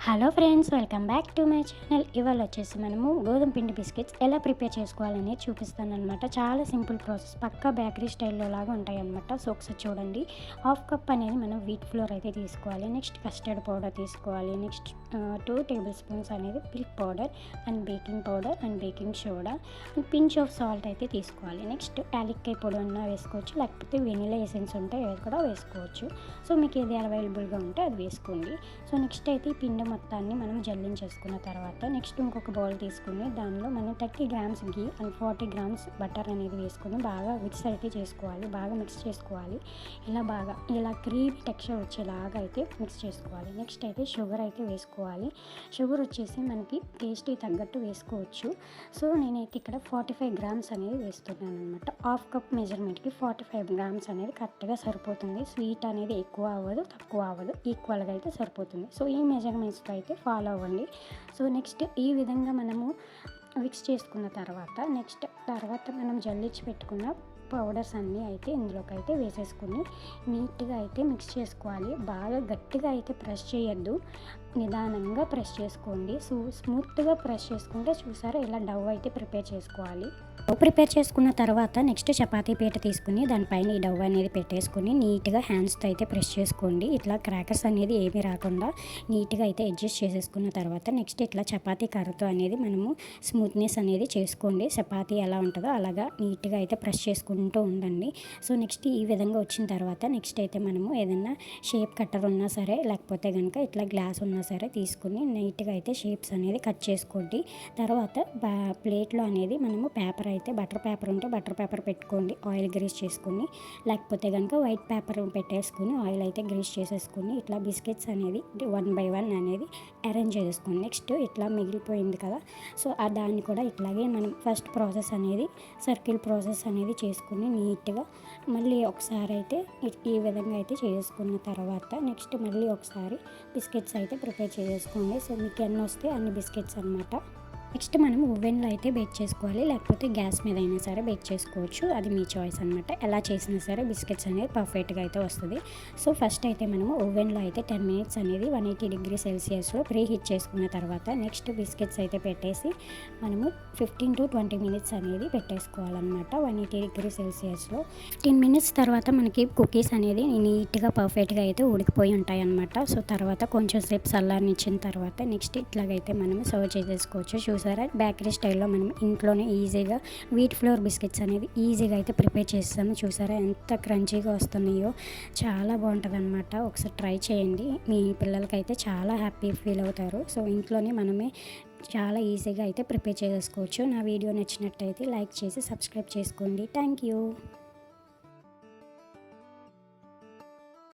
Hello friends, welcome back to my channel. ఇవాళ వచ్చేసి మనము గోధుమ పిండి బిస్కెట్స్ ఎలా ప్రిపేర్ చేసుకోవాలని చూపిస్తాను అనమాట. చాలా సింపుల్ ప్రాసెస్, పక్కా బేకరీ స్టైల్లో లాగా ఉంటాయి అనమాట. సో ఒకసారి చూడండి. హాఫ్ కప్ అనేది మనం వీట్ ఫ్లోర్ అయితే తీసుకోవాలి. నెక్స్ట్ కస్టర్డ్ పౌడర్ తీసుకోవాలి. నెక్స్ట్ 2 టేబుల్ స్పూన్స్ అనేది milk powder and baking powder and baking soda and pinch of salt అయితే తీసుకోవాలి. నెక్స్ట్ యాలక్కాయ పొడి ఉన్నా వేసుకోవచ్చు, లేకపోతే వెనిలా ఎసెన్స్ ఉంటే కూడా వేసుకోవచ్చు. సో మీకు ఏది అవైలబుల్గా ఉంటే అది వేసుకోండి. సో నెక్స్ట్ అయితే ఈ పిండి మొత్తాన్ని మనం జల్లించేసుకున్న తర్వాత నెక్స్ట్ ఇంకొక బౌల్ తీసుకుని దానిలో మనం 30 grams ghee and 40 grams butter అనేది వేసుకుని బాగా మిక్స్ అయితే చేసుకోవాలి. బాగా మిక్స్ చేసుకోవాలి. ఇలా క్రీమీ టెక్స్చర్ వచ్చేలాగా అయితే మిక్స్ చేసుకోవాలి. నెక్స్ట్ అయితే షుగర్ అయితే వేసుకోవాలి. షుగర్ వచ్చేసి మనకి టేస్ట్కి తగ్గట్టు వేసుకోవచ్చు. సో నేనైతే ఇక్కడ 45 గ్రామ్స్ అనేది వేస్తున్నాను అనమాట. హాఫ్ కప్ మెజర్మెంట్కి 45 గ్రామ్స్ అనేది కరెక్ట్గా సరిపోతుంది. స్వీట్ అనేది ఎక్కువ అవ్వదు, తక్కువ అవ్వదు, ఈక్వల్గా అయితే సరిపోతుంది. సో ఈ మెజర్మెంట్స్తో అయితే ఫాలో అవ్వండి. సో నెక్స్ట్ ఈ విధంగా మనము మిక్స్ చేసుకున్న తర్వాత మనం జల్లించి పెట్టుకున్న పౌడర్స్ అన్నీ అయితే ఇందులోకి అయితే వేసేసుకుని నీట్గా అయితే మిక్స్ చేసుకోవాలి. బాగా గట్టిగా అయితే ప్రెస్ చేయొద్దు, నిదానంగా ప్రెస్ చేసుకోండి. సో స్మూత్గా ప్రెస్ చేసుకుంటే చూసారా ఇలా డవ్ అయితే ప్రిపేర్ చేసుకోవాలి. ప్రిపేర్ చేసుకున్న తర్వాత నెక్స్ట్ చపాతీ పీట తీసుకుని దానిపైన ఈ డవ్ అనేది పెట్టేసుకుని నీట్గా హ్యాండ్స్తో అయితే ప్రెస్ చేసుకోండి. ఇట్లా క్రాకర్స్ అనేది ఏమీ రాకుండా నీట్గా అయితే అడ్జస్ట్ చేసేసుకున్న తర్వాత నెక్స్ట్ ఇట్లా చపాతీ కర్రతో అనేది మనము స్మూత్నెస్ అనేది చేసుకోండి. చపాతీ ఎలా ఉంటుందో అలాగా నీట్గా అయితే ప్రెస్ చేసుకుంటూ ఉండండి. సో నెక్స్ట్ ఈ విధంగా వచ్చిన తర్వాత నెక్స్ట్ అయితే మనము ఏదైనా షేప్ కట్టర్ ఉన్నా సరే, లేకపోతే కనుక ఇట్లా గ్లాస్ ఉన్నా సరే తీసుకుని నీట్గా అయితే షేప్స్ అనేది కట్ చేసుకోండి. తర్వాత ప్లేట్లో అనేది మనము పేపర్ అయితే బటర్ పేపర్ ఉంటే బటర్ పేపర్ పెట్టుకోండి, ఆయిల్ గ్రీస్ చేసుకుని, లేకపోతే కనుక వైట్ పేపర్ పెట్టేసుకుని ఆయిల్ అయితే గ్రీస్ చేసేసుకుని ఇట్లా బిస్కెట్స్ అనేది 1 by 1 అనేది అరేంజ్ చేసుకోండి. నెక్స్ట్ ఇట్లా మిగిలిపోయింది కదా, సో దాన్ని కూడా ఇట్లాగే మనం ఫస్ట్ ప్రాసెస్ అనేది సర్కిల్ ప్రాసెస్ అనేది చేసుకుని నీట్గా మళ్ళీ ఒకసారి అయితే ఈ విధంగా అయితే చేసుకున్న తర్వాత నెక్స్ట్ మళ్ళీ ఒకసారి బిస్కెట్స్ అయితే ప్రిపేర్ చేసుకోండి. సో మీకు ఎన్ని వస్తే అన్ని బిస్కెట్స్ అనమాట. నెక్స్ట్ మనం ఓవెన్లో అయితే బేక్ చేసుకోవాలి, లేకపోతే గ్యాస్ మీద అయినా సరే బేక్ చేసుకోవచ్చు. అది మీ చాయిస్ అనమాట. ఎలా చేసినా సరే బిస్కెట్స్ అనేది పర్ఫెక్ట్గా అయితే వస్తుంది. సో ఫస్ట్ అయితే మనము ఓవెన్లో అయితే 10 మినిట్స్ అనేది 180 డిగ్రీ సెల్సియస్లో ప్రీ హీట్ చేసుకున్న తర్వాత నెక్స్ట్ బిస్కెట్స్ అయితే పెట్టేసి మనము 15 to 20 మినిట్స్ అనేది పెట్టేసుకోవాలన్నమాట 180 డిగ్రీ సెల్సియస్లో. 15 మినిట్స్ తర్వాత మనకి కుకీస్ అనేది నీట్గా పర్ఫెక్ట్గా అయితే ఉడికిపోయి ఉంటాయి అన్నమాట. సో తర్వాత కొంచెం సేపు చల్లారనిచ్చిన తర్వాత నెక్స్ట్ ఇట్లాగైతే మనము సర్వ్ చేసేసుకోవచ్చు. చూసారా, బేకరీ స్టైల్లో మనం ఇంట్లోనే ఈజీగా వీట్ ఫ్లోర్ బిస్కెట్స్ అనేది ఈజీగా అయితే ప్రిపేర్ చేస్తాము. చూసారా ఎంత క్రంచీగా వస్తున్నాయో, చాలా బాగుంటుంది అనమాట. ఒకసారి ట్రై చేయండి, మీ పిల్లలకైతే చాలా హ్యాపీ ఫీల్ అవుతారు. సో ఇంట్లోనే మనమే చాలా ఈజీగా అయితే ప్రిపేర్ చేసుకోవచ్చు. నా వీడియో నచ్చినట్టయితే లైక్ చేసి సబ్స్క్రైబ్ చేసుకోండి. Thank you.